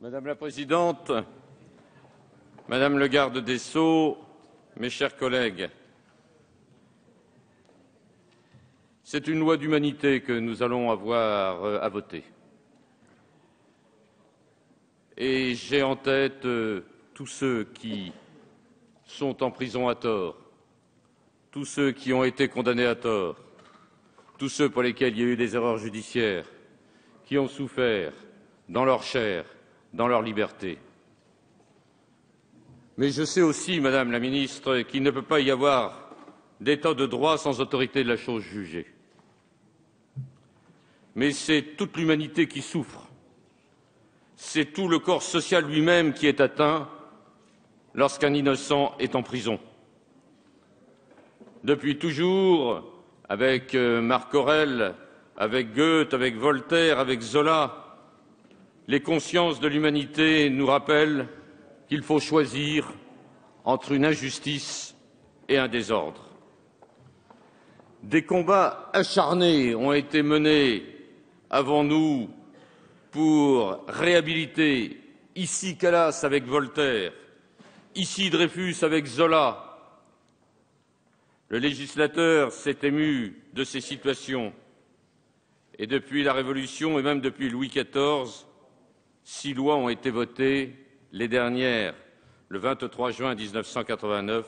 Madame la Présidente, Madame le garde des Sceaux, mes chers collègues, c'est une loi d'humanité que nous allons avoir à voter. Et j'ai en tête tous ceux qui sont en prison à tort, tous ceux qui ont été condamnés à tort, tous ceux pour lesquels il y a eu des erreurs judiciaires, qui ont souffert dans leur chair, dans leur liberté. Mais je sais aussi, Madame la Ministre, qu'il ne peut pas y avoir d'état de droit sans autorité de la chose jugée. Mais c'est toute l'humanité qui souffre. C'est tout le corps social lui-même qui est atteint lorsqu'un innocent est en prison. Depuis toujours, avec Marc Aurèle, avec Goethe, avec Voltaire, avec Zola, les consciences de l'humanité nous rappellent qu'il faut choisir entre une injustice et un désordre. Des combats acharnés ont été menés avant nous pour réhabiliter, ici Calas avec Voltaire, ici Dreyfus avec Zola. Le législateur s'est ému de ces situations et depuis la Révolution et même depuis Louis XIV, 6 lois ont été votées, les dernières le 23 juin 1989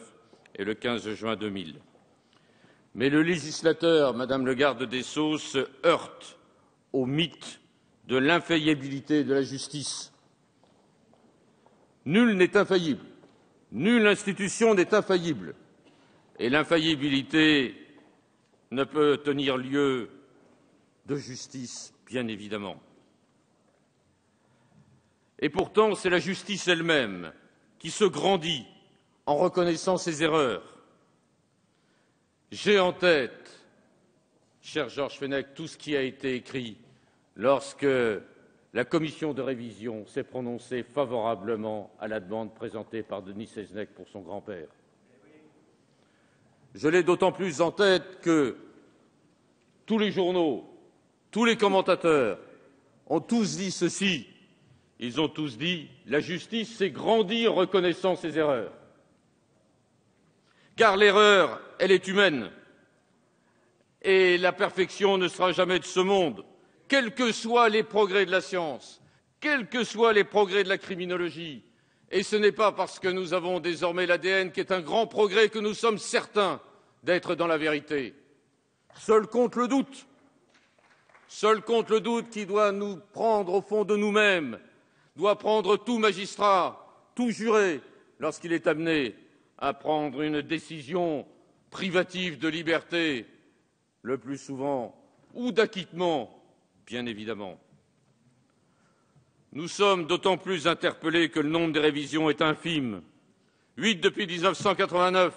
et le 15 juin 2000. Mais le législateur, Madame le garde des Sceaux, se heurte au mythe de l'infaillibilité de la justice. Nul n'est infaillible, nulle institution n'est infaillible, et l'infaillibilité ne peut tenir lieu de justice, bien évidemment. Et pourtant, c'est la justice elle-même qui se grandit en reconnaissant ses erreurs. J'ai en tête, cher Georges Fenech, tout ce qui a été écrit lorsque la commission de révision s'est prononcée favorablement à la demande présentée par Denis Seznec pour son grand-père. Je l'ai d'autant plus en tête que tous les journaux, tous les commentateurs ont tous dit ceci. Ils ont tous dit « la justice s'est grandie en reconnaissant ses erreurs ». Car l'erreur, elle est humaine. Et la perfection ne sera jamais de ce monde, quels que soient les progrès de la science, quels que soient les progrès de la criminologie. Et ce n'est pas parce que nous avons désormais l'ADN, qui est un grand progrès, que nous sommes certains d'être dans la vérité. Seul compte le doute. Seul compte le doute qui doit nous prendre au fond de nous-mêmes, doit prendre tout magistrat, tout juré, lorsqu'il est amené à prendre une décision privative de liberté, le plus souvent, ou d'acquittement, bien évidemment. Nous sommes d'autant plus interpellés que le nombre des révisions est infime. 8 depuis 1989,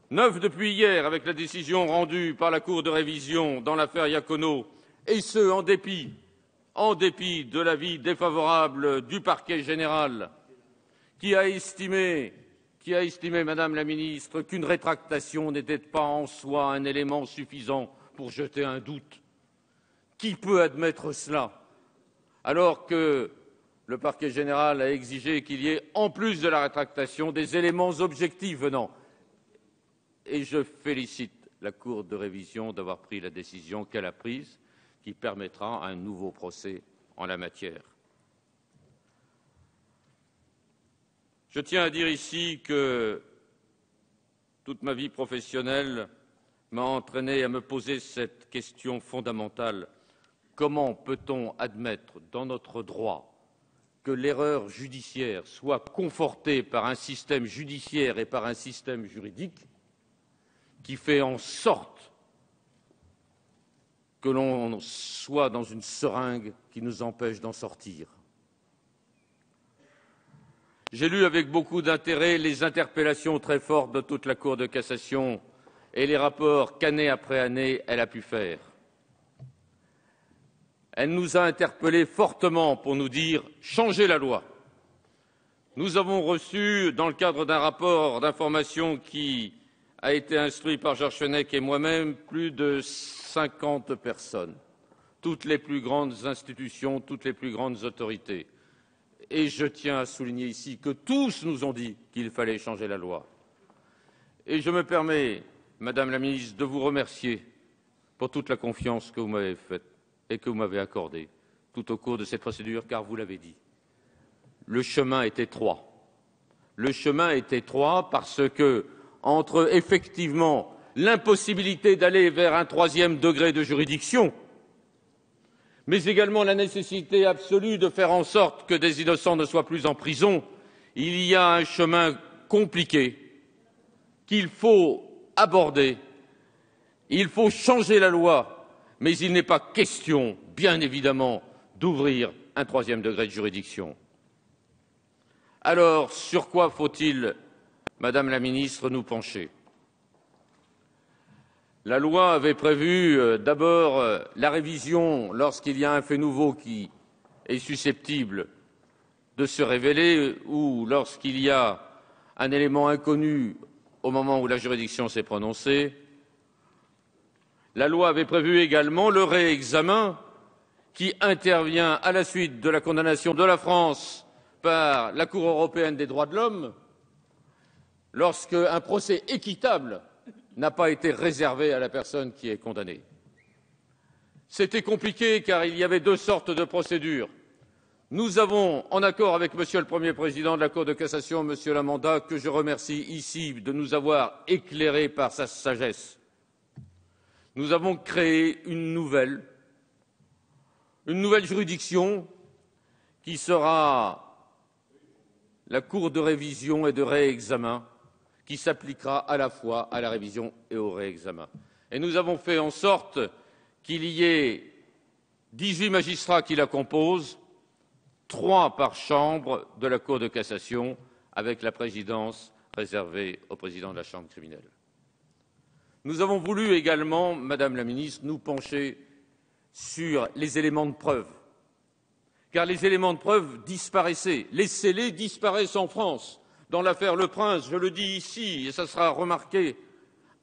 9 depuis hier avec la décision rendue par la Cour de révision dans l'affaire Iacono, et ce, en dépit de l'avis défavorable du parquet général, qui a estimé, Madame la Ministre, qu'une rétractation n'était pas en soi un élément suffisant pour jeter un doute. Qui peut admettre cela, alors que le parquet général a exigé qu'il y ait, en plus de la rétractation, des éléments objectifs venant. Et je félicite la Cour de révision d'avoir pris la décision qu'elle a prise, qui permettra un nouveau procès en la matière. Je tiens à dire ici que toute ma vie professionnelle m'a entraîné à me poser cette question fondamentale. Comment peut-on admettre dans notre droit que l'erreur judiciaire soit confortée par un système judiciaire et par un système juridique qui fait en sorte que l'on soit dans une seringue qui nous empêche d'en sortir? J'ai lu avec beaucoup d'intérêt les interpellations très fortes de toute la Cour de cassation et les rapports qu'année après année elle a pu faire. Elle nous a interpellés fortement pour nous dire « changez la loi ». Nous avons reçu, dans le cadre d'un rapport d'information qui a été instruit par Georges Fenech et moi-même, plus de 50 personnes, toutes les plus grandes institutions, toutes les plus grandes autorités, Et je tiens à souligner ici que tous nous ont dit qu'il fallait changer la loi. Et je me permets, Madame la ministre, de vous remercier pour toute la confiance que vous m'avez faite et que vous m'avez accordée tout au cours de cette procédure, car vous l'avez dit, le chemin est étroit. Le chemin est étroit parce que, entre effectivement l'impossibilité d'aller vers un troisième degré de juridiction, mais également la nécessité absolue de faire en sorte que des innocents ne soient plus en prison, il y a un chemin compliqué qu'il faut aborder. Il faut changer la loi, mais il n'est pas question, bien évidemment, d'ouvrir un troisième degré de juridiction. Alors, sur quoi faut-il, Madame la ministre, nous pencher? La loi avait prévu d'abord la révision lorsqu'il y a un fait nouveau qui est susceptible de se révéler ou lorsqu'il y a un élément inconnu au moment où la juridiction s'est prononcée. La loi avait prévu également le réexamen qui intervient à la suite de la condamnation de la France par la Cour européenne des droits de l'homme lorsqu'un procès équitable n'a pas été réservé à la personne qui est condamnée. C'était compliqué car il y avait deux sortes de procédures. Nous avons, en accord avec Monsieur le Premier Président de la Cour de cassation, Monsieur Lamanda, que je remercie ici de nous avoir éclairés par sa sagesse, nous avons créé une nouvelle juridiction qui sera la Cour de révision et de réexamen, qui s'appliquera à la fois à la révision et au réexamen. Et nous avons fait en sorte qu'il y ait 18 magistrats qui la composent, 3 par chambre de la Cour de cassation, avec la présidence réservée au président de la Chambre criminelle. Nous avons voulu également, Madame la ministre, nous pencher sur les éléments de preuve, car les éléments de preuve disparaissaient. Les scellés disparaissent en France. Dans l'affaire Le Prince, je le dis ici, et ça sera remarqué,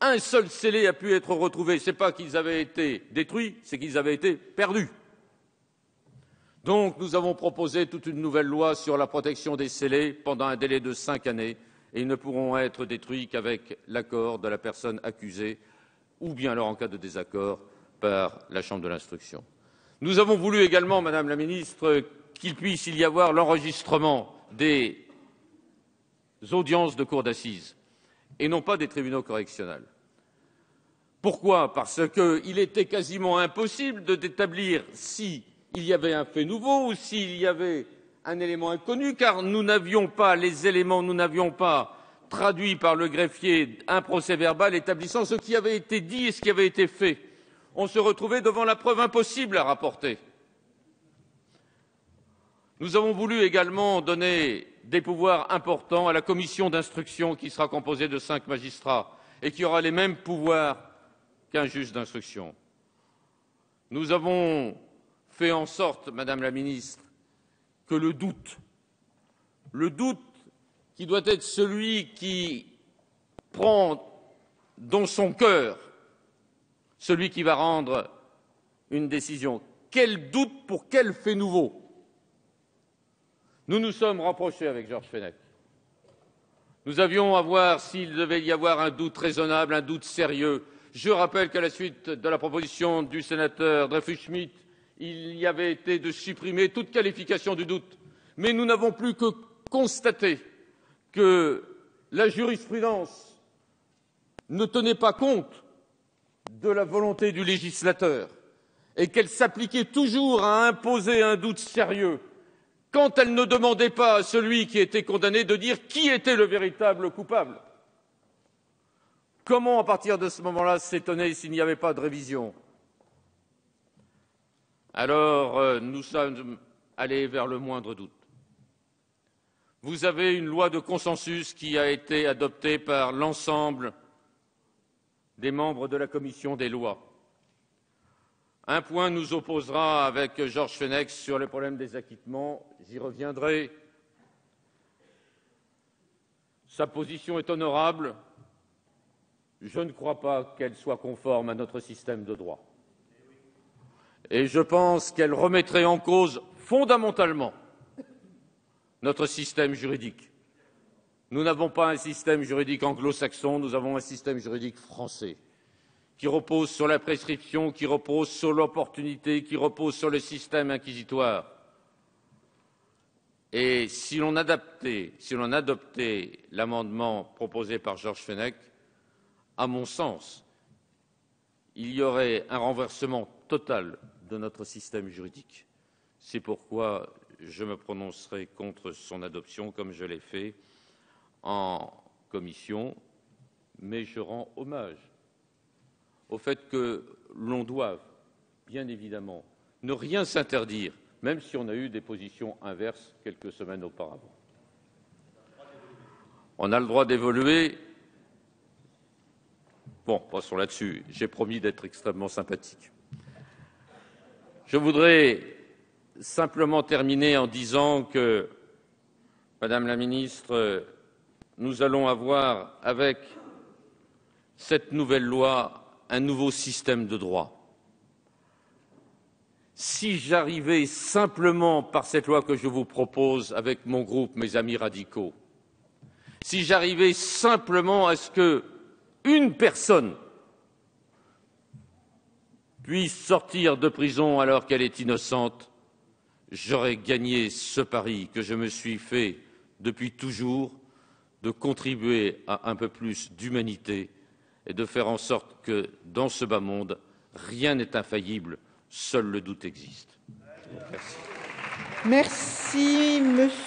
un seul scellé a pu être retrouvé. Ce n'est pas qu'ils avaient été détruits, c'est qu'ils avaient été perdus. Donc nous avons proposé toute une nouvelle loi sur la protection des scellés pendant un délai de 5 années, et ils ne pourront être détruits qu'avec l'accord de la personne accusée, ou bien alors en cas de désaccord par la Chambre de l'instruction. Nous avons voulu également, Madame la ministre, qu'il puisse y avoir l'enregistrement des audiences de cour d'assises et non pas des tribunaux correctionnels. Pourquoi? Parce qu'il était quasiment impossible d'établir s'il y avait un fait nouveau ou s'il y avait un élément inconnu, car nous n'avions pas les éléments, nous n'avions pas traduit par le greffier un procès-verbal établissant ce qui avait été dit et ce qui avait été fait. On se retrouvait devant la preuve impossible à rapporter. Nous avons voulu également donner des pouvoirs importants à la commission d'instruction qui sera composée de 5 magistrats et qui aura les mêmes pouvoirs qu'un juge d'instruction. Nous avons fait en sorte, Madame la ministre, que le doute qui doit être celui qui prend dans son cœur celui qui va rendre une décision. Quel doute pour quel fait nouveau? Nous nous sommes rapprochés avec Georges Fenech. Nous avions à voir s'il devait y avoir un doute raisonnable, un doute sérieux. Je rappelle qu'à la suite de la proposition du sénateur Dreyfus-Schmitt, il y avait été de supprimer toute qualification du doute. Mais nous n'avons plus que constaté que la jurisprudence ne tenait pas compte de la volonté du législateur et qu'elle s'appliquait toujours à imposer un doute sérieux quand elle ne demandait pas à celui qui était condamné de dire qui était le véritable coupable. Comment, à partir de ce moment-là, s'étonner s'il n'y avait pas de révision? Alors, nous sommes allés vers le moindre doute. Vous avez une loi de consensus qui a été adoptée par l'ensemble des membres de la commission des lois. Un point nous opposera avec Georges Fenech sur le problème des acquittements. J'y reviendrai. Sa position est honorable. Je ne crois pas qu'elle soit conforme à notre système de droit. Et je pense qu'elle remettrait en cause fondamentalement notre système juridique. Nous n'avons pas un système juridique anglo-saxon, nous avons un système juridique français qui repose sur la prescription, qui repose sur l'opportunité, qui repose sur le système inquisitoire. Et si l'on adoptait l'amendement proposé par Georges Fenech, à mon sens, il y aurait un renversement total de notre système juridique. C'est pourquoi je me prononcerai contre son adoption, comme je l'ai fait en commission, mais je rends hommage au fait que l'on doive, bien évidemment, ne rien s'interdire, même si on a eu des positions inverses quelques semaines auparavant. On a le droit d'évoluer. Bon, passons là-dessus. J'ai promis d'être extrêmement sympathique. Je voudrais simplement terminer en disant que, Madame la Ministre, nous allons avoir, avec cette nouvelle loi, un nouveau système de droit. Si j'arrivais simplement par cette loi que je vous propose avec mon groupe, mes amis radicaux, si j'arrivais simplement à ce qu'une personne puisse sortir de prison alors qu'elle est innocente, j'aurais gagné ce pari que je me suis fait depuis toujours de contribuer à un peu plus d'humanité et de faire en sorte que, dans ce bas monde, rien n'est infaillible, seul le doute existe. Merci, monsieur.